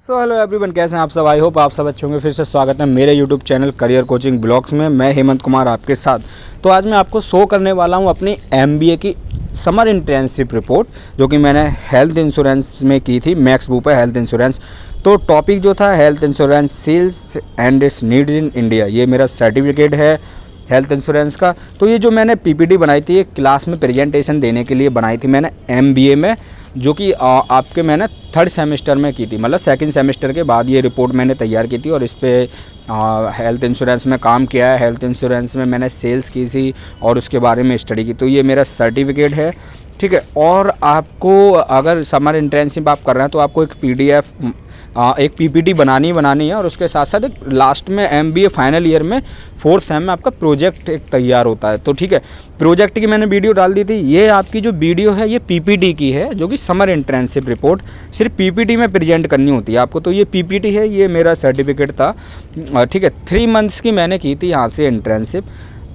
So hello everyone, कैसे हैं आप सब। आई होप आप सब अच्छे होंगे। फिर से स्वागत है मेरे YouTube channel career coaching blogs में। मैं हेमंत कुमार आपके साथ। तो आज मैं आपको शो करने वाला हूं अपनी एमबीए की समर इंटर्नशिप रिपोर्ट, जो कि मैंने हेल्थ इंश्योरेंस में की थी, मैक्स बुपा हेल्थ इंश्योरेंस। तो टॉपिक जो था health insurance sales and its needs in India. ये मेरा सर्टिफिकेट है हेल्थ इंश्योरेंस का। तो ये जो मैंने पीपीटी बनाई थी, ये क्लास में प्रेजेंटेशन देने के लिए बनाई थी मैंने एमबीए में, जो कि आपके मैंने थर्ड सेमेस्टर में की थी, मतलब सेकंड सेमेस्टर के बाद ये रिपोर्ट मैंने तैयार की थी। और इस पे हेल्थ इंश्योरेंस में काम किया है। हेल्थ इंश्योरेंस में मैंने सेल्स की थी और उसके बारे में स्टडी की। तो ये मेरा सर्टिफिकेट है, ठीक है। और आपको अगर समर इंटर्नशिप आप कर रहे हैं तो आपको एक पीडीएफ एक पीपीटी बनानी है। और उसके साथ साथ एक लास्ट में एमबीए फाइनल ईयर में फोर्थ सेम में आपका प्रोजेक्ट एक तैयार होता है। तो ठीक है, प्रोजेक्ट की मैंने वीडियो डाल दी थी। ये आपकी जो वीडियो है ये पीपीटी की है, जो कि समर इंटर्नशिप रिपोर्ट सिर्फ पीपीटी में प्रेजेंट करनी होती है आपको। तो ये पीपीटी है, ये मेरा सर्टिफिकेट था, ठीक है। 3 मंथ्स की मैंने की थी यहाँ से इंटर्नशिप।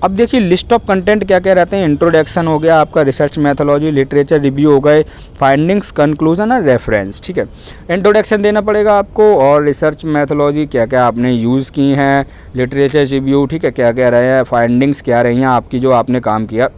अब देखिए लिस्ट ऑफ कंटेंट क्या क्या रहते हैं। इंट्रोडक्शन हो गया आपका, रिसर्च मैथोलॉजी, लिटरेचर रिव्यू हो गए, फाइंडिंग्स, कंक्लूजन और रेफरेंस, ठीक है। इंट्रोडक्शन देना पड़ेगा आपको, और रिसर्च मैथोलॉजी क्या क्या आपने यूज़ की हैं, लिटरेचर रिव्यू, ठीक है, क्या क्या रहे हैं, फाइंडिंग्स क्या रही हैं आपकी जो आपने काम किया।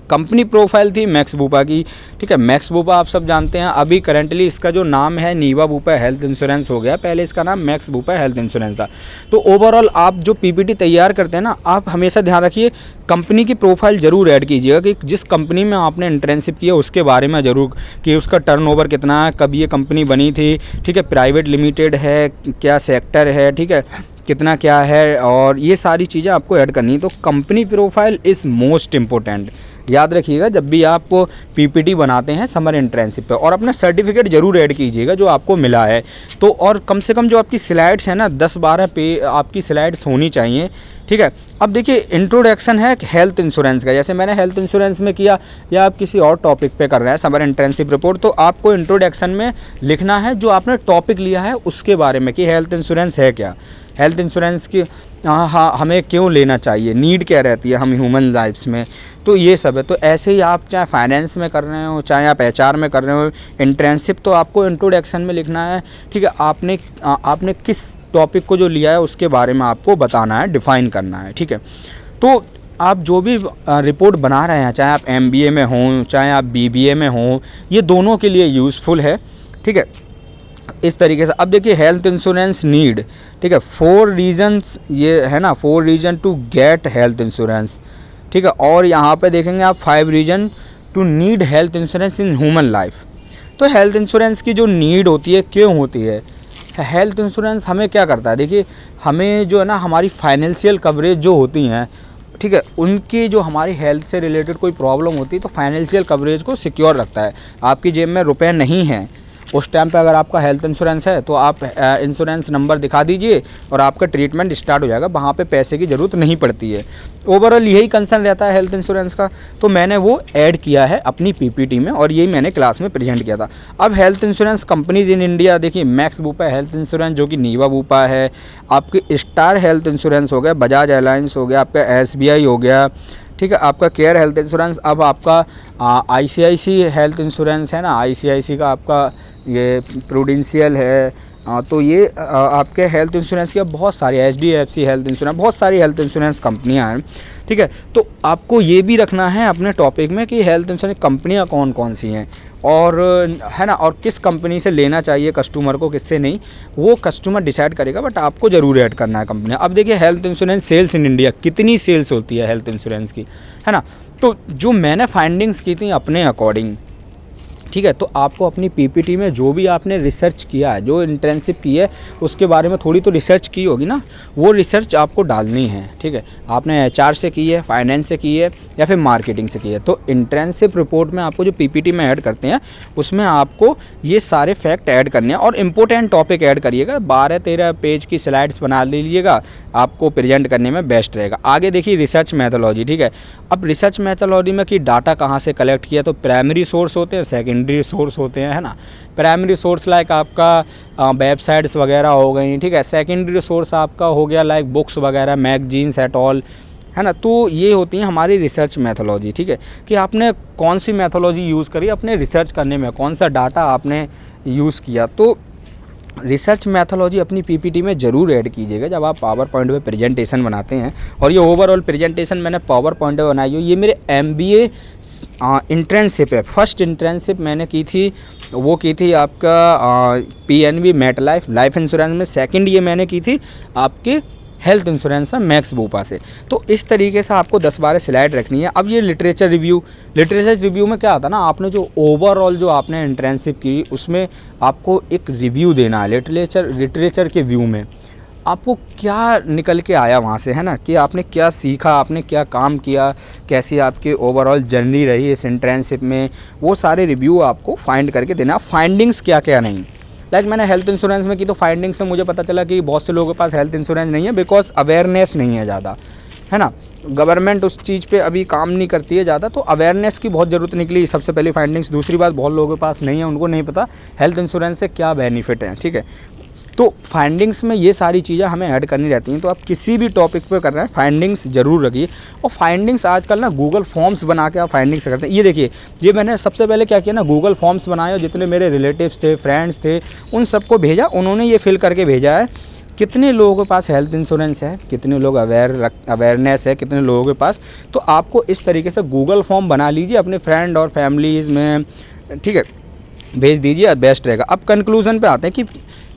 कंपनी प्रोफाइल थी मैक्स बुपा की, ठीक है। मैक्स बुपा आप सब जानते हैं। अभी करंटली इसका जो नाम है नीवा बुपा हेल्थ इंश्योरेंस हो गया, पहले इसका नाम मैक्स बुपा हेल्थ इंश्योरेंस था। तो ओवरऑल आप जो पीपीटी तैयार करते हैं ना, आप हमेशा ध्यान रखिए कंपनी की प्रोफाइल जरूर ऐड कीजिएगा कि जिस कंपनी में आपने इंटर्नशिप किया उसके बारे में जरूर, कि उसका टर्नओवर कितना है, कब ये कंपनी बनी थी, ठीक है, प्राइवेट लिमिटेड है, क्या सेक्टर है, ठीक है, कितना क्या है, और ये सारी चीज़ें आपको ऐड करनी है। तो company profile is most important, याद रखिएगा जब भी आप पीपीटी बनाते हैं समर इंटर्नशिप पे। और अपना सर्टिफिकेट जरूर ऐड कीजिएगा जो आपको मिला है। तो और कम से कम जो आपकी स्लाइड्स हैं ना, 10-12 पे आपकी स्लाइड्स होनी चाहिए, ठीक है। अब देखिए इंट्रोडक्शन है हेल्थ इंश्योरेंस का, जैसे मैंने हेल्थ इंश्योरेंस में किया, या आप किसी और टॉपिक पे कर रहे हैं समर इंटर्नशिप रिपोर्ट, तो आपको इंट्रोडक्शन में लिखना है जो आपने टॉपिक लिया है उसके बारे में, कि हेल्थ इंश्योरेंस है क्या, हेल्थ इंश्योरेंस की हाँ हमें क्यों लेना चाहिए, नीड क्या रहती है हम ह्यूमन लाइफ्स में। तो ये सब है। तो ऐसे ही आप चाहे फाइनेंस में कर रहे हो, चाहे आप एचआर में कर रहे हो, इंटर्नशिप तो आपको इंट्रोडक्शन में लिखना है, ठीक है। आपने किस टॉपिक को जो लिया है उसके बारे में आपको बताना है, डिफ़ाइन करना है, ठीक है। तो आप जो भी रिपोर्ट बना रहे हैं, चाहे आप एमबीए में हों, चाहे आप बीबीए में हों, ये दोनों के लिए यूज़फुल है, ठीक है, इस तरीके से। अब देखिए हेल्थ इंश्योरेंस नीड, ठीक है, 4 रीजन्स ये है ना, 4 reason to get health insurance, ठीक है। और यहाँ पे देखेंगे आप 5 reason to need health insurance in human life. तो हेल्थ इंश्योरेंस की जो नीड होती है, क्यों होती है, हेल्थ इंश्योरेंस हमें क्या करता है, देखिए हमें जो है ना हमारी फाइनेंशियल कवरेज जो होती हैं, ठीक है, उनकी जो हमारी हेल्थ से रिलेटेड कोई प्रॉब्लम होती है तो फाइनेंशियल कवरेज को सिक्योर रखता है। आपकी जेब में रुपए नहीं हैं उस टाइम पे, अगर आपका हेल्थ इंश्योरेंस है तो आप इंश्योरेंस नंबर दिखा दीजिए और आपका ट्रीटमेंट स्टार्ट हो जाएगा, वहाँ पे पैसे की ज़रूरत नहीं पड़ती है। ओवरऑल यही कंसर्न रहता है हेल्थ इंश्योरेंस का। तो मैंने वो ऐड किया है अपनी पीपीटी में, और यही मैंने क्लास में प्रेजेंट किया था। अब health insurance companies in India, देखिए मैक्स बुपा हेल्थ इंश्योरेंस जो कि नीवा बुपा है, आपकी स्टार हेल्थ इंश्योरेंस हो गया, बजाज एयरलाइंस हो गया, आपका एसबीआई हो गया, ठीक है, आपका केयर हेल्थ इंश्योरेंस। अब आपका आईसीआईसी हेल्थ इंश्योरेंस है ना, आईसीआईसी का आपका ये प्रूडेंशियल है। तो ये आपके हेल्थ इंश्योरेंस की बहुत सारी, एचडीएफसी हेल्थ इंश्योरेंस, बहुत सारी हेल्थ इंश्योरेंस कंपनियां हैं, ठीक है। तो आपको ये भी रखना है अपने टॉपिक में कि हेल्थ इंश्योरेंस कंपनियां कौन कौन सी हैं, और है ना, और किस कंपनी से लेना चाहिए कस्टमर को, किससे नहीं, वो कस्टमर डिसाइड करेगा, बट आपको ज़रूर ऐड करना है कंपनी। अब देखिए health insurance sales in India, कितनी सेल्स होती है हेल्थ इंश्योरेंस की, है ना। तो जो मैंने फाइंडिंग्स की थी अपने अकॉर्डिंग, ठीक है, तो आपको अपनी पीपीटी में जो भी आपने रिसर्च किया है, जो इंटर्नशिप की है उसके बारे में थोड़ी तो रिसर्च की होगी ना, वो रिसर्च आपको डालनी है, ठीक है। आपने एचआर से की है, फाइनेंस से की है, या फिर मार्केटिंग से की है, तो इंटर्नशिप रिपोर्ट में आपको जो पीपीटी में ऐड करते हैं उसमें आपको ये सारे फैक्ट ऐड करने हैं, और इम्पोर्टेंट टॉपिक ऐड करिएगा। 12-13 पेज की स्लाइड्स बना लीजिएगा, आपको प्रेजेंट करने में बेस्ट रहेगा। आगे देखिए रिसर्च मैथोलॉजी, ठीक है। अब रिसर्च मैथोलॉजी में कि डाटा कहाँ से कलेक्ट किया, तो प्राइमरी सोर्स होते हैं, सेकेंडरी सोर्स होते हैं, है ना। प्राइमरी सोर्स लाइक आपका वेबसाइट्स वगैरह हो गई, ठीक है। सेकेंडरी सोर्स आपका हो गया लाइक बुक्स वगैरह, मैगजीन्स एट ऑल, है ना। तो ये होती है हमारी रिसर्च मैथोलॉजी, ठीक है, कि आपने कौन सी मैथोलॉजी यूज़ करी अपने रिसर्च करने में, कौन सा डाटा आपने यूज़ किया। तो रिसर्च मैथोलॉजी अपनी पीपीटी में ज़रूर ऐड कीजिएगा जब आप पावर पॉइंट पे प्रेजेंटेशन बनाते हैं। और ये ओवरऑल प्रेजेंटेशन मैंने पावर पॉइंट पे बनाई है। ये मेरे एमबीए इंट्रेंसिप है। फर्स्ट इंट्रेंसिप मैंने की थी, वो की थी आपका पीएनबी मेटलाइफ लाइफ इंश्योरेंस में। सेकंड ये मैंने की थी आपके हेल्थ इंश्योरेंस में मैक्स बूपा से। तो इस तरीके से आपको 10-12 स्लाइड रखनी है। अब ये लिटरेचर रिव्यू में क्या आता है ना, आपने जो ओवरऑल जो आपने इंट्रेंसिप की उसमें आपको एक रिव्यू देना है लिटरेचर के व्यू में आपको क्या निकल के आया वहाँ से, है ना, कि आपने क्या सीखा, आपने क्या काम किया, कैसी आपकी ओवरऑल जर्नी रही इस इंट्रेंसिप में, वो सारे रिव्यू आपको फाइंड करके देना। फाइंडिंग्स क्या क्या नहीं, लाइक मैंने हेल्थ इंश्योरेंस में की तो फाइंडिंग्स से मुझे पता चला कि बहुत से लोगों के पास हेल्थ इंश्योरेंस नहीं है बिकॉज अवेयरनेस नहीं है ज़्यादा, है ना। गवर्नमेंट उस चीज़ पे अभी काम नहीं करती है ज़्यादा, तो अवेयरनेस की बहुत ज़रूरत निकली, सबसे पहली फाइंडिंग्स। दूसरी बात, बहुत लोगों के पास नहीं है, उनको नहीं पता हेल्थ इंश्योरेंस से क्या बेनिफिट है, ठीक है। तो फाइंडिंग्स में ये सारी चीज़ें हमें ऐड करनी रहती हैं। तो आप किसी भी टॉपिक पे कर रहे हैं फाइंडिंग्स ज़रूर रखिए। और फाइंडिंग्स आजकल ना गूगल फॉर्म्स बना के आप फाइंडिंग्स करते हैं। ये देखिए, ये मैंने सबसे पहले क्या किया ना, गूगल फॉर्म्स बनाए और जितने मेरे रिलेटिव्स थे, फ्रेंड्स थे, उन सबको भेजा। उन्होंने ये फिल करके भेजा है कितने लोगों के पास हेल्थ इंश्योरेंस है, कितने लोग अवेयरनेस है, कितने लोगों के पास। तो आपको इस तरीके से गूगल फॉर्म बना लीजिए अपने फ्रेंड और फैमिलीज़ में, ठीक है, भेज दीजिए, बेस्ट रहेगा। अब कंक्लूज़न पे आते हैं कि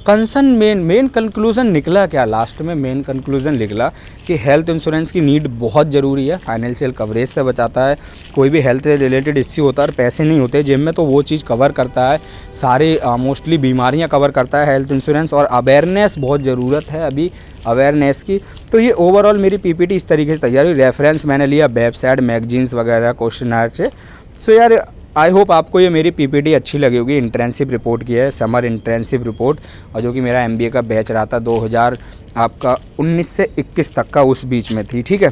कंसर्न मेन कंक्लूज़न निकला क्या। लास्ट में मेन कंक्लूज़न निकला कि हेल्थ इंश्योरेंस की नीड बहुत ज़रूरी है। फाइनेंशियल कवरेज से बचाता है, कोई भी हेल्थ से रिलेटेड इश्यू होता है और पैसे नहीं होते जेब में तो वो चीज़ कवर करता है, सारे मोस्टली बीमारियां कवर करता है हेल्थ इंश्योरेंस। और अवेयरनेस बहुत ज़रूरत है अभी अवेयरनेस की। तो ये ओवरऑल मेरी पीपीटी इस तरीके से तैयार हुई। रेफरेंस मैंने लिया वेबसाइट, मैगजीन्स वगैरह, क्वेश्चनर से। सो यार आई होप आपको ये मेरी पीपीटी अच्छी लगी होगी। इंट्रेंसिप रिपोर्ट की है, समर इंट्रेंसिप रिपोर्ट, और जो कि मेरा एमबीए का बैच रहा था 2019 से 21 तक का, उस बीच में थी, ठीक है।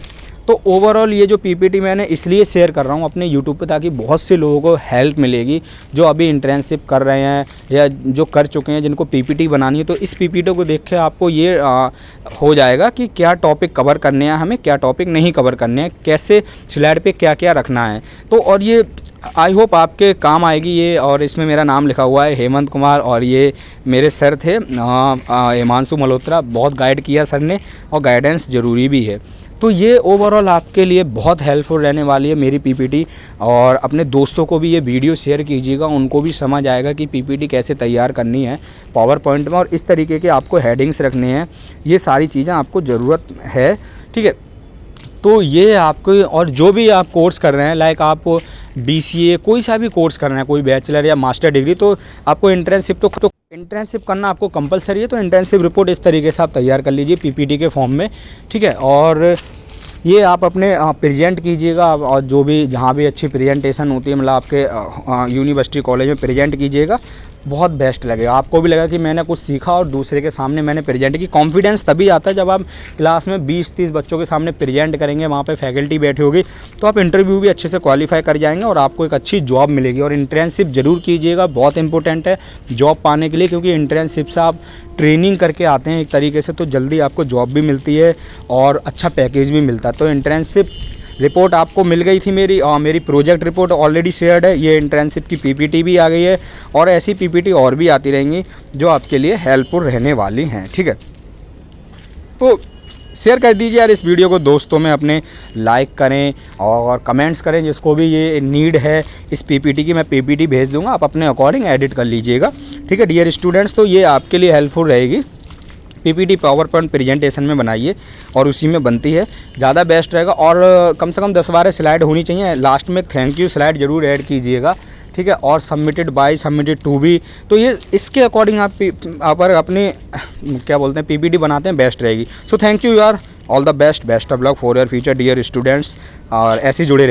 तो ओवरऑल ये जो पीपीटी मैंने इसलिए शेयर कर रहा हूँ अपने यूट्यूब पे ताकि बहुत से लोगों को हेल्प मिलेगी जो अभी इंट्रेंसिप कर रहे हैं या जो कर चुके हैं, जिनको पीपीटी बनानी है। तो इस पीपीटी को देख के आपको ये हो जाएगा कि क्या टॉपिक कवर करने हैं हमें, क्या टॉपिक नहीं कवर करने हैं, कैसे स्लाइड पे क्या क्या रखना है। तो और ये आई होप आपके काम आएगी ये। और इसमें मेरा नाम लिखा हुआ है हेमंत कुमार, और ये मेरे सर थे हिमांशु मल्होत्रा। बहुत गाइड किया सर ने, और गाइडेंस ज़रूरी भी है। तो ये ओवरऑल आपके लिए बहुत हेल्पफुल रहने वाली है मेरी पीपीटी। और अपने दोस्तों को भी ये वीडियो शेयर कीजिएगा, उनको भी समझ आएगा कि पीपीटी कैसे तैयार करनी है पावर पॉइंट में, और इस तरीके के आपको हेडिंग्स रखने हैं। ये सारी चीज़ें आपको ज़रूरत है, ठीक है। तो ये आपको, और जो भी आप कोर्स कर रहे हैं, लाइक आप बीसीए कोई सा भी कोर्स कर रहे हैं, कोई बैचलर या मास्टर डिग्री, तो आपको इंटर्नशिप करना आपको कंपलसरी है। तो इंटर्नशिप रिपोर्ट इस तरीके से आप तैयार कर लीजिए पीपीटी के फॉर्म में, ठीक है। और ये आप अपने प्रेजेंट कीजिएगा, और जो भी जहाँ भी अच्छी प्रेजेंटेशन होती है, मतलब आपके यूनिवर्सिटी कॉलेज में प्रेजेंट कीजिएगा, बहुत बेस्ट लगेगा। आपको भी लगा कि मैंने कुछ सीखा और दूसरे के सामने मैंने प्रेजेंट की। कॉन्फिडेंस तभी आता है जब आप क्लास में 20-30 बच्चों के सामने प्रेजेंट करेंगे, वहाँ पे फैकल्टी बैठी होगी, तो आप इंटरव्यू भी अच्छे से क्वालिफाई कर जाएंगे और आपको एक अच्छी जॉब मिलेगी। और इंटर्नशिप ज़रूर कीजिएगा, बहुत इंपॉर्टेंट है जॉब पाने के लिए, क्योंकि इंटर्नशिप से आप ट्रेनिंग करके आते हैं एक तरीके से, तो जल्दी आपको जॉब भी मिलती है और अच्छा पैकेज भी मिलता है। तो इंटर्नशिप रिपोर्ट आपको मिल गई थी मेरी प्रोजेक्ट रिपोर्ट ऑलरेडी शेयर्ड है। ये इंटर्नशिप की पीपीटी भी आ गई है, और ऐसी पीपीटी और भी आती रहेंगी जो आपके लिए हेल्पफुल रहने वाली हैं, ठीक है। तो शेयर कर दीजिए यार इस वीडियो को दोस्तों में अपने, लाइक करें और कमेंट्स करें। जिसको भी ये नीड है इस पीपीटी की, मैं पीपीटी भेज दूंगा, आप अपने अकॉर्डिंग एडिट कर लीजिएगा, ठीक है डियर स्टूडेंट्स। तो ये आपके लिए हेल्पफुल रहेगी। पीपीटी पावर पॉइंट प्रेजेंटेशन में बनाइए और उसी में बनती है, ज़्यादा बेस्ट रहेगा। और कम से कम 10-12 स्लाइड होनी चाहिए। लास्ट में थैंक यू स्लाइड ज़रूर ऐड कीजिएगा, ठीक है। और submitted by, submitted to be, तो ये इसके अकॉर्डिंग आप अपने क्या बोलते हैं पीपीटी बनाते हैं, बेस्ट रहेगी। सो थैंक यू यार, all the best of luck for your future dear students, और ऐसे जुड़े रहिए।